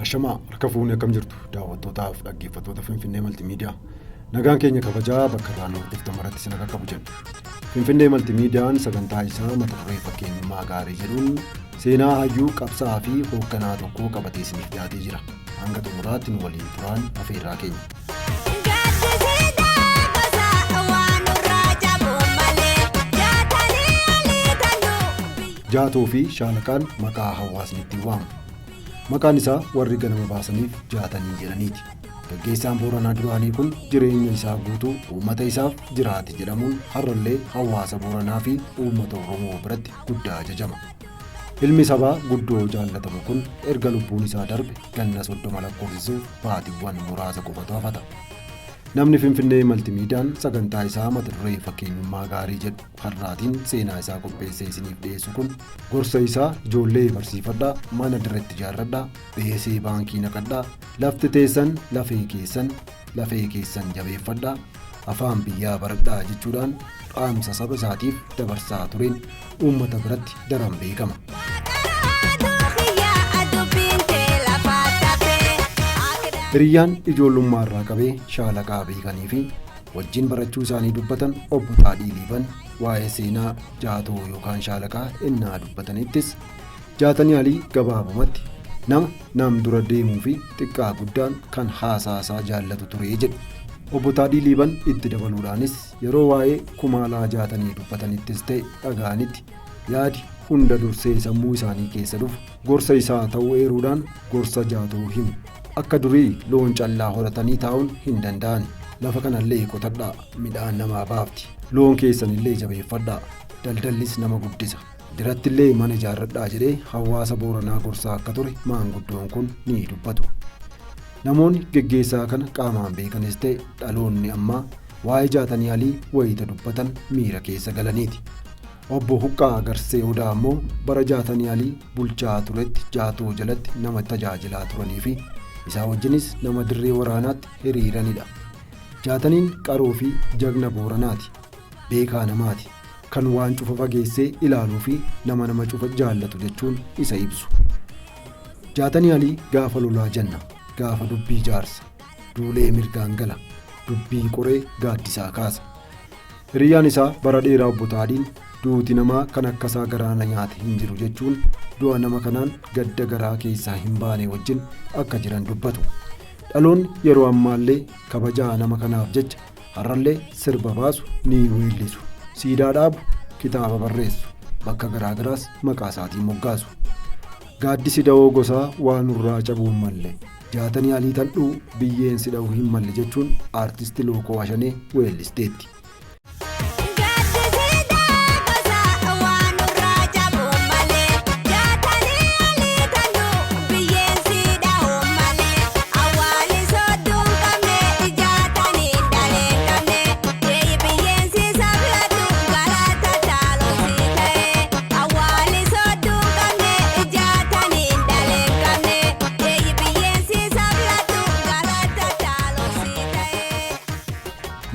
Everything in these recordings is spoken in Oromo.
Ashamaa harka fuunee akkam jirtu daawwattootaaf dhaggeeffattoota Finfinnee Maltiimiidiyaa. Nagaan keenya kabajaa bakka irraa nuuf maratti sin akka qabu jenna. Finfinnee Maltiimiidiyaan sagantaa isaa mata duree fakkeenyummaa gaarii jedhuun seenaa hayyuu qabsaa fi hoogganaa tokkoo qabatee isiniif dhiyaatee jira. Hanga xumuraatti nu waliin turaan afeerraa keenya. Jaatoo fi Shaalaqaan maqaa hawaasni ittiin waamu. Maqaan isaa warri ganama baasaniif jaatanii jedhaniiti. Gaggeessaan Booranaa duraanii kun jireenya isaa guutuu uummata isaaf jiraate jedhamuun har'allee hawaasa Booranaa fi uummata Oromoo biratti guddaa ajajama. Ilmi sabaa guddoo jaallatamu kun erga lubbuun isaa darbe ganna 30 lakkoofsisuuf baatiiwwan muraasa qofatu hafata. Namni Finfinnee Maltiimiidiyaan sagantaa isaa mata duree fakkeenyummaa gaarii jedhu har'aatiin seenaa isaa qopheessee isiniif dhiyeessu kun gorsa isaa ijoollee barsiifadhaa, mana dirreetti ijaarradhaa, beesee baankii naqadhaa, lafti teessan lafee keessan jabeeffadhaa, afaan biyyaa baradhaa jechuudhaan dhaamsa saba isaatiif dabarsaa tureen uummata biratti daran beekama. Hiriyyaan ijoollummaa irraa qabee Shaalaqaa beekanii fi wajjin barachuu isaanii dubbatan obbo Taadhii Liiban waa'ee seenaa Jaatoo yookaan Shaalaqaa innaa dubbatanittis jaatanii alii gabaabumatti nama dura deemuu fi xiqqaa guddaan kan haasaasaa jaallatu ture jedhu. Obbo Taadhii Liiban itti dabaluudhaanis yeroo waa'ee kumaalaa jaatanii dubbatanittis ta'e dhaga'anitti yaadi hunda dursee sammuu isaanii keessa dhufu gorsa isaa ta'uu eeruudhaan gorsa Jaatoo himu. Akka durii loon callaa horatanii taa'uun hin danda'an. Lafa kanallee qotadhaa, midhaan namaa baafti. Loon keessanillee jabeeffadhaa, daldallis nama guddisa. Dirattillee mana ijaarradhaa jedhee hawaasa Booranaa gorsaa akka ture maanguddoon kun ni dubbatu. Namoonni geggeessaa kana qaamaan beekanis ta'e dhaloonni ammaa waa'ee jaatanii alii wayita dubbatan miira keessa galaniiti. Obbo Huqqaa Garsee Odaa ammoo bara jaatanii alii bulchaa turetti Jaatoo jalatti nama tajaajilaa turanii fi isaa wajjinis nama dirree waraanaatti hiriiranidha. Jaataniin qaroo fi jagna Booranaati. Beekaa namaati. Kan waan cufa fageessee ilaaluu fi nama cufa jaallatu jechuun isa ibsu. Jaatanii alii gaafa lolaa janna, gaafa dubbii jaarsa, duulee mirgaan gala, dubbii qoree gaaddisaa kaasa. Hiriyyaan isaa bara dheeraa obbo Taadhiin duuti namaa kan akkasaa garaana nyaate hin jiru jechuun du'a nama kanaan gadda garaa keessaa hin baane wajjin akka jiran dubbatu. Dhaloonni yeroo ammaallee kabajaa nama kanaaf jecha har'allee sirba baasu ni weellisu. Siidaa dhaabu, kitaaba barreessu, bakka garaagaraas maqaa isaatiin moggaasu. Gaaddisi da'oo gosaa waan nurraa cabuu hin malle, jaatanii alii tandhuu biyyeen si dha'uu hin malle jechuun aartisti Lookoo Washanee weellisteetti.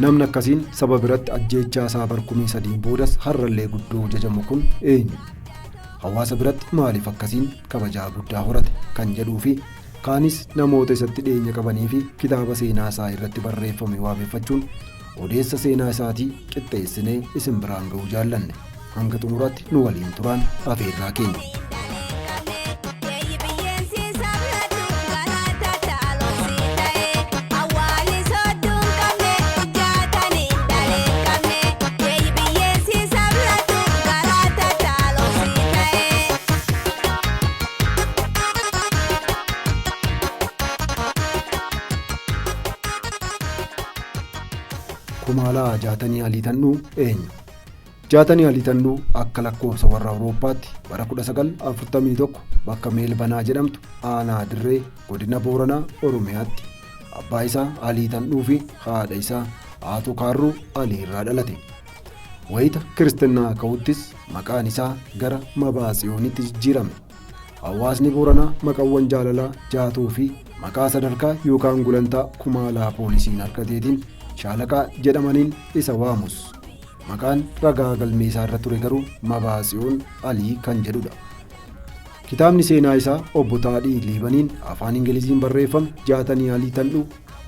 Namni akkasiin saba biratti ajjeechaa isaa barkumii 3 boodas har'allee guddoo jajamu kun eenyu? Hawaasa biratti maaliif akkasiin kabajaa guddaa horate kan jedhuu fi kaanis namoota isatti dhiyeenya qabanii fi kitaaba seenaa isaa irratti barreeffame waabeffachuun odeessa seenaa isaatii qixxeessinee isin biraan ga'uu jaallanne. Hanga xumuraatti nu waliin turaan afeerraa keenya. Kumaalaa jaatanii alii tandhuu eenyu? Jaatanii alii tandhuu akka lakkoofsa warra Awurooppaatti bara 1941 bakka Meelbanaa jedhamtu aanaa dirree godina Booranaa Oromiyaatti abbaa isaa Alii Tandhuu fi haadha isaa Haatoo Kaarruu Alii irraa dhalate. Wayita kiristinnaa ka'uttis maqaan isaa gara Mabaatsiyoonitti jijjiirame. Hawaasni Booranaa maqaawwan jaalalaa Jaatoo fi maqaa sadarkaa yookaan gulantaa Kumaalaa poolisiin argateetiin Shaalaqaa jedhamaniin isa waamus. Maqaan ragaa galmee isaa irra ture garuu Mabaatsiyoon Alii kan jedhudha. Kitaabni seenaa isaa obbo Taadhii Liibaniin afaan Ingiliziin barreeffame Jaatanii Alii Tandhuu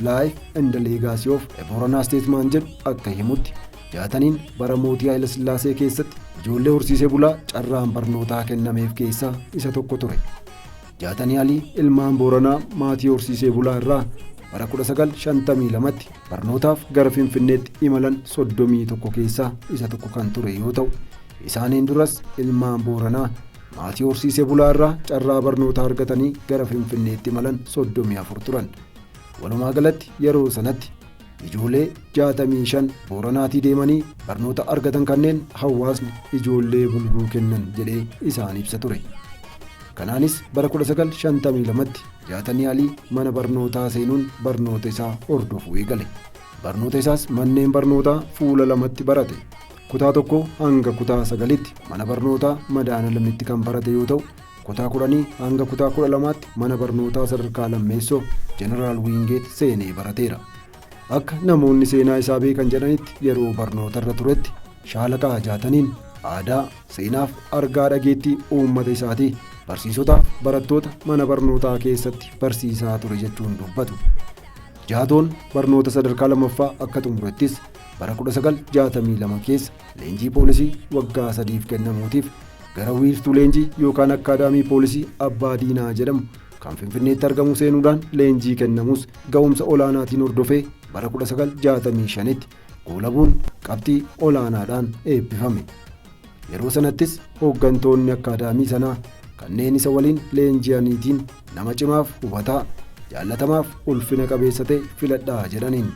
Life and the Legacy of a Booranaa Statesman jedhu akka himutti Jaataniin bara mootii Haayile Sillaasee keessatti ijoollee horsiisee bulaa carraan barnootaa kennameef keessaa isa tokko ture. Jaatanii Alii ilmaan Booranaa maatii horsiisee bulaa irraa bara 1952tti barnootaaf gara Finfinneetti imalan 31 keessaa isa tokko kan ture yoo ta'u, isaaniin duras ilmaan Booranaa maatii horsiisee bulaa irraa carraa barnootaa argatanii gara Finfinneetti imalan 34 turan. Walumaa galatti yeroo sanatti ijoollee 65 Booranaatii deemanii barnoota argatan kanneen hawaasni ijoollee bulguu kennan jedhee isaan ibsa ture. Kanaanis bara 1952tti Jaatanii Alii mana barnootaa seenuun barnoota isaa hordofuu eegale. Barnoota isaas manneen barnootaa fuula lamatti barate. Kutaa 1 hanga kutaa 9tti mana barnootaa Madaana Lammitti kan barate yoo ta'u, kutaa 10 hanga kutaa 12tti mana barnootaa sadarkaa lammeessoo Jeneraal Wingeet seenee barateera. Akka namoonni seenaa isaa beekan jedhanitti yeroo barnoota irra turetti Shaalaqaa Jaataniin aadaa, seenaaf argaa dhageettii uummata isaatii barsiisotaaf barattoota mana barnootaa keessatti barsiisaa ture jechuun dubbatu. Jaatoon barnoota sadarkaa lammaffaa akka xumurettis bara 1962 keessa leenjii poolisii waggaa 3 kennamuutiif gara wiirtuu leenjii yookaan akkaadaamii poolisii Abbaa Diinaa jedhamu kan Finfinneetti argamu seenuudhaan leenjii kennamus ga'umsa olaanaatiin hordofee bara 1965tti goolabuun qabxii olaanaadhaan eebbifame. Yeroo sanattis hooggantoonni akkaadaamii sanaa kanneen isa waliin leenji'aniitiin nama cimaaf hubataa, jaallatamaaf ulfina qabeessa ta'e filadhaa jedhaniin.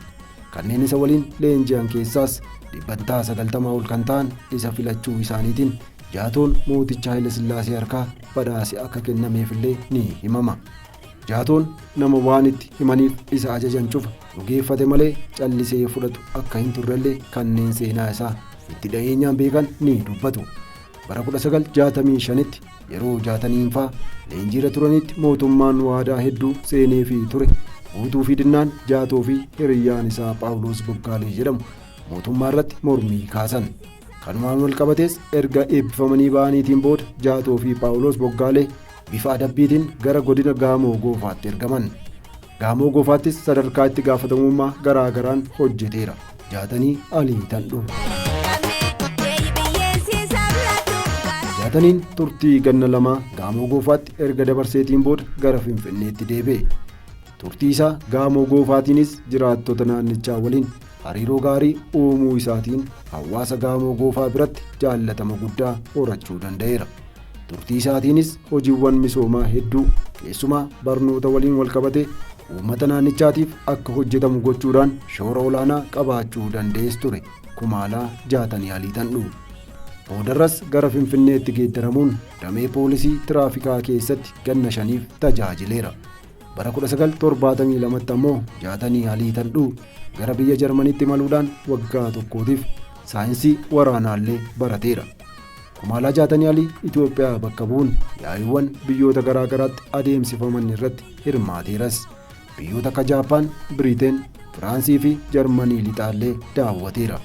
Kanneen isa waliin leenji'an keessaas 90% ol kan ta'an isa filachuu isaaniitiin Jaatoon mooticha Haayile Sillaasee harkaa badhaasi akka kennameefillee ni himama. Jaatoon nama waan itti himaniif isa ajajan cufa dhugeeffate malee callisee fudhatu akka hin turrellee kanneen seenaa isaa itti dhiyeenyaan beekan ni dubbatu. Bara 1965tti yeroo Jaataniinfaa leenjiirra turanitti mootummaan waadaa hedduu seeneefii ture. Guutuu fi dinnaan Jaatoo fi hiriyyaan isaa Phaawulos Boggaalee jedhamu mootummaa irratti mormii kaasan. Kanumaan wal qabatees erga eebbifamanii ba'aniitiin booda Jaatoo fi Phaawulos Boggaalee bifa adabbiitiin gara godina Gaamoo Goofaatti ergaman. Gaamoo Goofaattis sadarkaa itti gaafatamummaa garaa garaan hojjeteera. Jaatanii Alii Tandhuu. Jaataniin turtii ganna lamaa Gaamoo Goofaatti erga dabarseetiin booda gara Finfinneetti deebi'e. Turtii isaa Gaamoo Goofaatiinis jiraattota naannichaa waliin hariiroo gaarii uumuu isaatiin hawaasa Gaamoo Goofaa biratti jaallatama guddaa horachuu danda'eera. Turtii isaatiinis hojiiwwan misoomaa hedduu keessumaa barnoota waliin wal qabate uummata naannichaatiif akka hojjetamu gochuudhaan shoora olaanaa qabaachuu danda'ees ture. Kumaalaa Jaatanii Alii Tandhuu. Boodarras gara Finfinneetti geeddaramuun damee poolisii tiraafikaa keessatti ganna 5 tajaajileera. Bara 1972tti ammoo Jaatanii Alii Tandhuu gara biyya Jarmaniitti imaluudhaan waggaa tokkootiif saayinsii waraanaallee barateera. Kumaalaa Jaatanii Alii Itoophiyaa bakka bu'uun yaa'iiwwan biyyoota garaa garaatti adeemsifaman irratti hirmaateeras. Biyyoota akka Jaappaan, Biriteen, Firaansii fi Jarmanii lixaallee daawwateera.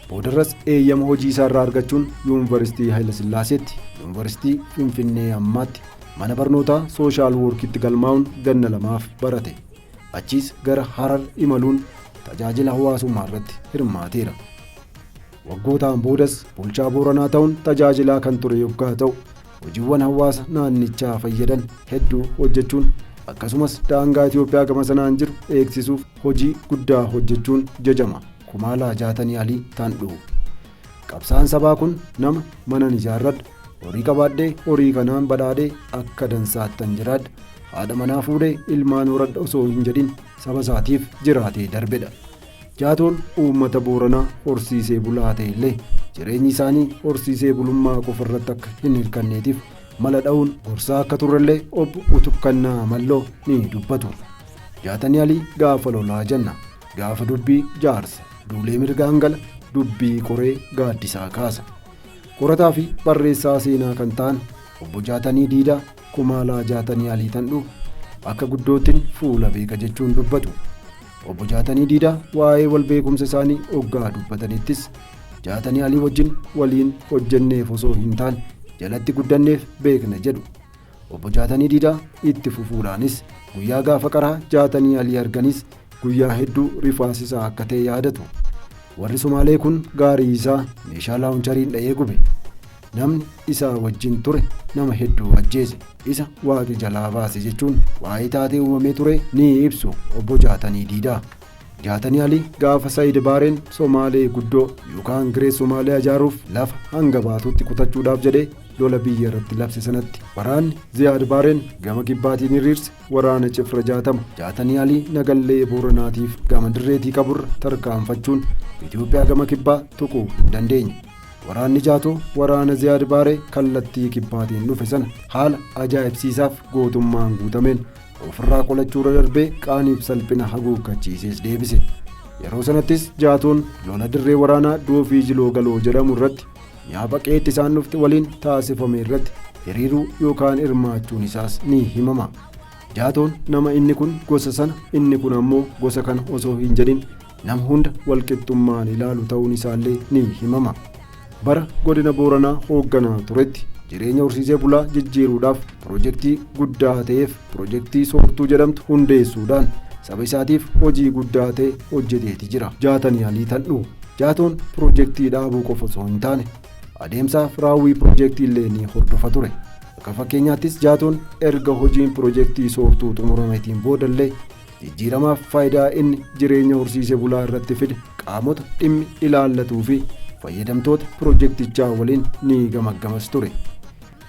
Boodarras eeyyama hojii isaarraa argachuun Yuunivarsiitii Haayile Sillaaseetti, Yuunivarsiitii Finfinnee ammaatti mana barnootaa sooshaal woorkitti galmaa'uun ganna 2 barate. Achiis gara Harar imaluun tajaajila hawaasummaa irratti hirmaateera. Waggootaan boodas bulchaa Booranaa ta'uun tajaajilaa kan ture yoggaa ta'u, hojiiwwan hawaasa naannichaa fayyadan hedduu hojjechuun akkasumas daangaa Itoophiyaa gama sanaan jiru eegsisuuf hojii guddaa hojjechuun jajama. Kumaalaa Jaatanii Alii Tandhuu. Qabsaan sabaa kun nama mana ijaarradha, horii qabaadhee horii kanaan badhaadhee akka dansaattan jiraadha, haadha manaa fuudhee ilmaan horadha osoo hin jedhin saba isaatiif jiraatee darbedha. Jaatoon uummata Booranaa horsiisee bulaa ta'e illee jireenyi isaanii horsiisee bulummaa qofarratti akka hin hirkanneetiif mala dha'uun gorsaa akka turrellee obbo Utukkannaa Malloo ni dubbatu. Jaatanii Alii gaafa lolaa jenna, gaafa dubbii jaarsa, duulee mirgaan gala, dubbii qoree gaaddisaa kaasa. Qorataa fi barreessaa seenaa kan ta'an obbo Jaatanii Diidaa Kumaalaa Jaatanii Alii Tandhuu akka guddoottiin fuula beeka jechuun dubbatu. Obbo Jaatanii Diidaa waa'ee wal beekumsa isaanii oggaa dubbatanittis Jaatanii Alii wajjin waliin hojjenneef osoo hin taane jalatti guddanneef beekna jedhu. Obbo Jaatanii Diidaa itti fufuudhaanis guyyaa gaafa qaraa Jaatanii Alii arganis guyyaa hedduu rifaasisaa akka ta'e yaadatu. Warri Somaalee kun gaarii isaa meeshaa laawunchariin dha'ee gube. Namni isaa wajjin ture nama hedduu ajjeese. Isa waaqi jalaa baase jechuun waa'ee taatee uumamee ture ni ibsu Obbo Jaatanii Diidaa. Jaatanii Alii gaafa Saayid Baareen Somaalee guddoo yookaan Giree Somaalee ijaaruuf lafa hanga baatutti kutachuudhaaf jedhee lola biyya irratti labse sanatti waraanni Ziyaad Baareen gama kibbaatiin hiriirse waraana Cifra 60. Jaatanii Alii nagallee Booranaatiif gama dirreetii qaburra tarkaanfachuun Itoophiyaa gama kibbaa tuquu hin dandeenye. Waraanni Jaatoo waraana Ziyaad Baaree kallattii kibbaatiin dhufe sana haala ajaa'ibsiisaaf gootummaan guutameen ofirraa qolachuurra darbee qaaniif salphina haguuggachiisees deebise. Yeroo sanattis Jaatoon lola dirree waraanaa Doofii Jiloo Galoo jedhamu irratti nyaapha qeetti isaan dhufte waliin taasifame irratti hiriiruu yookaan hirmaachuun isaas ni himama. Jaatoon nama inni kun gosa sana inni kun ammoo gosa kana osoo hin jedhin nama hunda walqixxummaan ilaalu ta'uun isaallee ni himama. Bara godina Booranaa hoogganaa turetti jireenya horsiisee bulaa jijjiiruudhaaf piroojeektii guddaa ta'eef piroojeektii soortuu jedhamtu hundeessuudhaan saba isaatiif hojii guddaa ta'e hojjeteeti jira. Jaatanii Alii Tandhuu Jaatoon piroojeektii dhaabuu qofa osoo hin taane adeemsaaf raawwii piroojeektii illee ni hordofa ture. Akka fakkeenyaattis Jaatoon erga hojiin piroojeektii soortuu xumurameetiin boodallee jijjiiramaaf faayidaa inni jireenya horsiisee bulaa irratti fide qaamota dhimmi ilaallatuu fi fayyadamtoota piroojeektichaa waliin ni gamaggamas ture.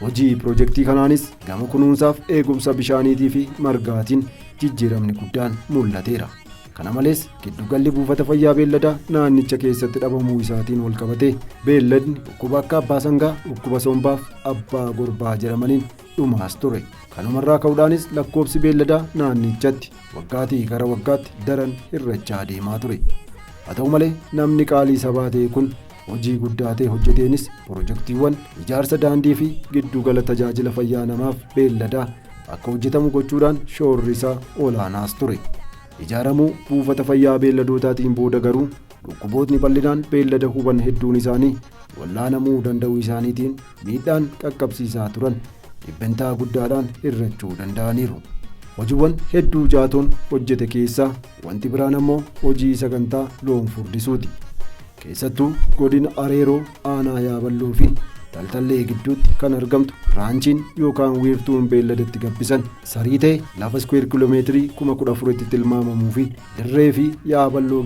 Hojii piroojeektii kanaanis gama kunuunsaaf eegumsa bishaaniitii fi margaatiin jijjiiramni guddaan mul'ateera. Kana malees giddugalli buufata fayyaa beelladaa naannicha keessatti dhabamuu isaatiin wal qabatee beelladni dhukkuba akka abbaa sangaa, dhukkuba sombaaf abbaa gorbaa jedhamaniin dhumaas ture. Kanumarraa ka'uudhaanis lakkoobsi beelladaa naannichatti waggaatii gara waggaatti daran hir'achaa deemaa ture. Haa ta'u malee namni qaalii sabaa ta'e kun hojii guddaa ta'e hojjeteenis piroojeektiiwwan ijaarsa daandii fi giddugala tajaajila fayyaa namaaf beelladaa akka hojjetamu gochuudhaan shoorri isaa olaanaas ture. Ijaaramuu buufata fayyaa beelladootaatiin booda garuu dhukkubootni bal'inaan beellada huban hedduun isaanii wallaanamuu danda'uu isaaniitiin miidhaan qaqqabsiisaa turan dhibbantaa guddaadhaan hir'achuu danda'aniiru. Hojiiwwan hedduu Jaatoon hojjete keessaa wanti biraan ammoo hojii sagantaa loon furdisuuti. Keessattuu godina Areeroo aanaa Yaaballoo fi Taltallee gidduutti kan argamtu raanchiin yookaan wiirtuun beelladatti gabbisan sarii ta'e lafa iskuweer kiiloomeetirii 14,000tti tilmaamamuu fi dirree fi Yaaballoo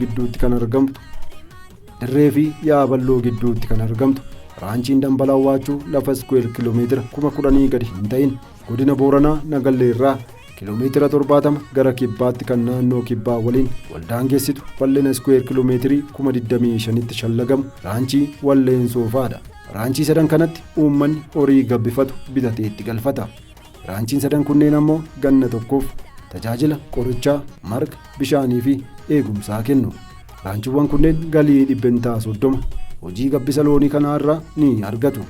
gidduutti kan argamtu raanchiin Dambalaa Waachuu lafa iskuweer kiiloomeetira 10,000 gadi hin ta'in godina Booranaa Nagallee irraa kiiloomeetira 70 gara kibbaatti kan naannoo kibbaa waliin waldaangeessitu bal'ina iskuweer kiiloomeetirii 25,000tti shallagamu raanchii Walleensoo fa'aadha. Raanchii sadan kanatti uummanni horii gabbifatu bitatee itti galfata. Raanchiin sadan kunneen ammoo ganna tokkoof tajaajila qorichaa, marga, bishaanii fi eegumsaa kennu. Raanchiiwwan kunneen galii dhibbantaa 30 hojii gabbisa loonii kanaarraa ni argatu.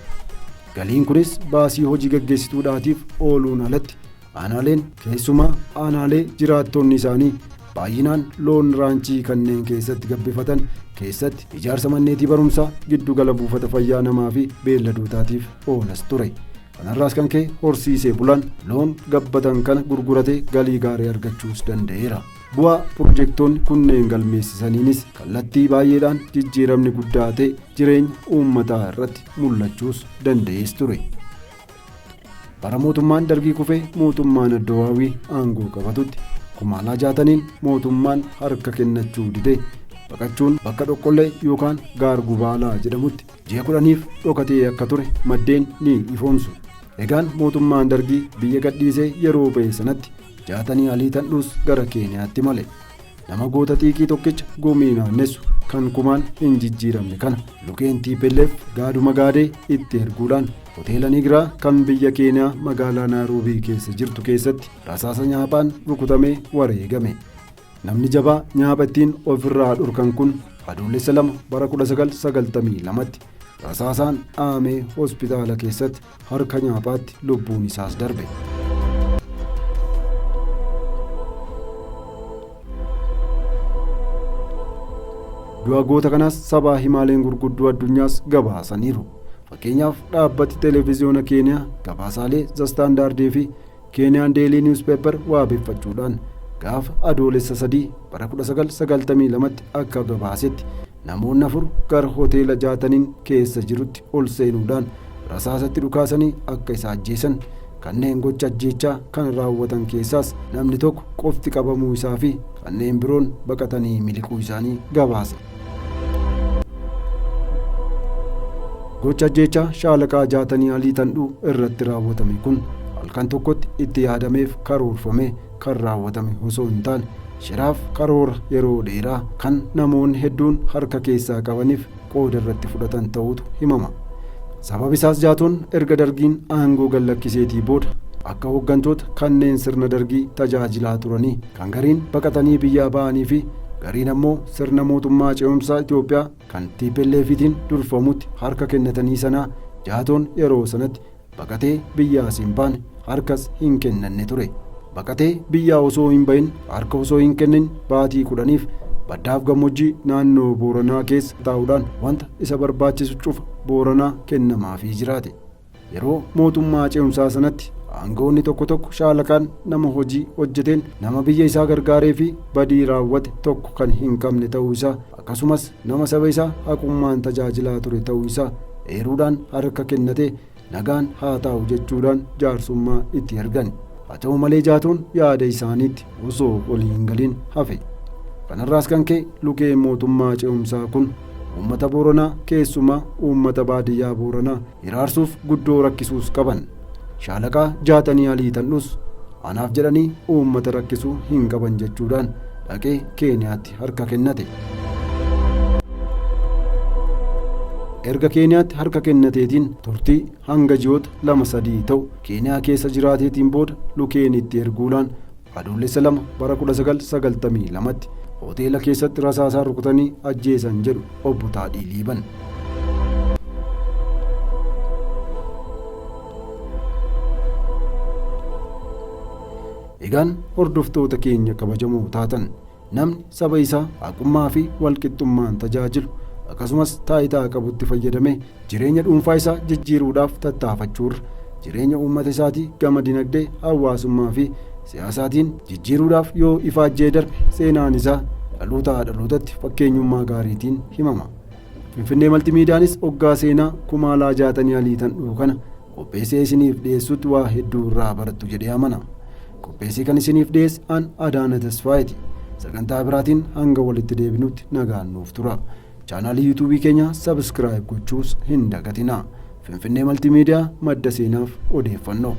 Galiin kunis baasii hojii gaggeessituudhaatiif ooluun alatti aanaaleen keessumaa aanaalee jiraattonni isaanii baay'inaan loon raanchii kanneen keessatti gabbifatan keessatti ijaarsa manneetii barumsaa giddugala buufata fayyaa namaa fi beelladootaatiif oolas ture. Kanarraas kan ka'e horsiisee bulaan loon gabbatan kana gurguratee galii gaarii argachuus danda'eera. Bu'aa piroojeektoonni kunneen galmeessisaniinis kallattii baay'eedhaan jijjiiramni guddaa ta'e jireenya uummataa irratti mul'achuus danda'ees ture. Bara mootummaan Dargii kufee mootummaan Addawaawii aangoo qabatutti kumaalaa jaataniin mootummaan harka kennachuu didee baqachuun bakka Dhoqqollee yookaan Gaar Gubaalaa jedhamutti ji'a 10f dhokatee akka ture maddeen ni ifoomsu. Egaan mootummaan Dargii biyya gadhiisee yeroo ba'e sanatti Jaatanii Alii Tandhuus gara Keeniyaatti male. Nama goota xiiqii tokkicha goomii naannessu kan kumaan hin jijjiiramne kana lukeen TPLF gaaduma gaadee itti erguudhaan hoteela Nigiraa kan biyya Keeniyaa magaalaa Naayiroobii keessa jirtu keessatti rasaasa nyaaphaan rukutamee wareegame. Namni jabaa nyaapha ittiin ofirraa dhorkan kun adoolessa 2 bara 1992tti rasaasaan dhaamee hospitaala keessatti harka nyaaphaatti lubbuun isaas darbe. Du'a goota kanaas sabaa himaaleen gurguddoo addunyaas gabaasaniiru. Fakkeenyaaf dhaabbati televiziyoona Keeniyaa gabaasaalee The Standard fi Kenyan Daily Newspaper waabeffachuudhaan gaafa adoolessa 3 bara 1992tti akka gabaasetti namoonni 4 gara hoteela jaataniin keessa jirutti ol seenuudhaan rasaasatti dhukaasanii akka isa ajjeesan, kanneen gocha ajjeechaa kan raawwatan keessaas namni tokko qofti qabamuu isaa fi kanneen biroon baqatanii miliquu isaanii gabaasa. Gocha ajjeechaa shaalaqaa Jaatanii Alii Tandhuu irratti raawwatame kun halkan tokkotti itti yaadameef karoorfame kan raawwatame osoo hin taane shiraaf karoora yeroo dheeraa kan namoonni hedduun harka keessaa qabaniif qooda irratti fudhatan ta'utu himama. Sabab isaas Jaatoon erga dargiin aangoo gallakkiseetii booda akka hooggantoota kanneen sirna dargii tajaajilaa turanii kan gariin baqatanii biyyaa ba'anii fi gariin ammoo sirna mootummaa ce'umsaa Itoophiyaa kan TPLFtiin durfamutti harka kennatanii sanaa Jaatoon yeroo sanatti baqatee biyyaa hin baane harkas hin kennanne ture. Baqatee biyyaa osoo hin bahin harka osoo hin kennin baatii 10f baddaaf gammoojjii naannoo Booranaa keessa taa'uudhaan wanta isa barbaachisu cufa Booranaa kennamaafii jiraate. Yeroo mootummaa ce'umsaa sanatti aangoonni tokko tokko shaalaqaan nama hojii hojjeteen nama biyya isaa gargaaree fi badii raawwate tokko kan hin qabne ta'uu isaa akkasumas nama saba isaa haqummaan tajaajilaa ture ta'uu isaa eeruudhaan harka kennatee nagaan haa taa'u jechuudhaan jaarsummaa itti ergan. Haa ta'u malee Jaatoon yaada isaaniitti osoo olii hin galiin hafe. Kanarraas kan ka'e lukeen mootummaa ce'umsaa kun uummata Booranaa keessumaa uummata baadiyyaa Booranaa hiraarsuuf guddoo rakkisuus qaban. Shaalaqaa Jaatanii Alii Tandhuus anaaf jedhanii uummata rakkisuu hin qaban jechuudhaan dhaqee Keeniyaatti harka kennate. Erga Keeniyaatti harka kennateetiin turtii hanga ji'oota 2-3 ta'u Keeniyaa keessa jiraateetiin booda lukeen itti erguudhaan adoolessa 2 bara 1992tti hoteela keessatti rasaasaan rukutanii ajjeesan jedhu obbo Taadhii Liiban. Egaan hordoftoota keenya kabajamoo taatan namni saba isaa haqummaa fi walqixxummaan tajaajilu akkasumas taayitaa qabutti fayyadamee jireenya dhuunfaa isaa jijjiiruudhaaf tattaafachuurra jireenya uummata isaatii gama dinagdee hawaasummaa fi siyaasaatiin jijjiiruudhaaf yoo ifaajjee darbe seenaan isaa dhalootaa dhalootatti fakkeenyummaa gaariitiin himama. Finfinnee Maltiimiidiyaanis hoggaa seenaa Kumaalaa Jaatanii Alii Tandhuu kana qopheessee isiniif dhiyeessutti waa hedduu irraa barattu jedhee amana. Qopheessii kan isiniif dhiyeesse an Adaana Tasfaayeeti. Sagantaa biraatiin hanga walitti deebinutti nagaan nuuf tura. Chaanaalii yuutuubii keenya sabskiraayib gochuus hin dagatinaa. Finfinnee Maltiimiidiyaa madda seenaaf odeeffannoo.